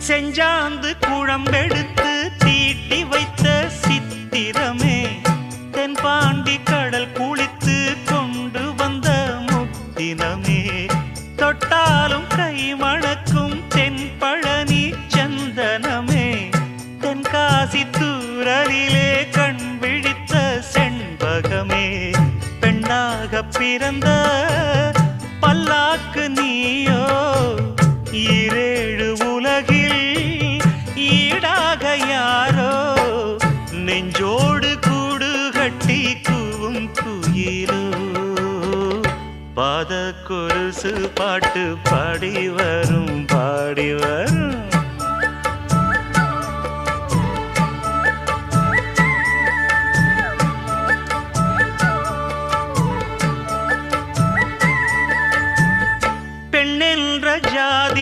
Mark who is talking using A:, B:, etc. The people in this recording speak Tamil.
A: செஞ்சாந்து குழம்பெடுத்து தீட்டி வைத்த சித்திரமே தென்பாண்டி கடல் குளித்து கொண்டு வந்த முத்தினமே தொட்டாலும் கை மணக்கும் தென்பழனி சந்தனமே தென்காசி தூரலிலே கண் விழித்த செண்பகமே பெண்ணாக பிறந்த பல்லாக்கு நீயோ ஈரேழு உலகில் ஈடாக யாரோ நெஞ்சோடு கூடு கட்டி கூவும் குயிலோ பாத கொலுசு பாட்டு பாடி வரும்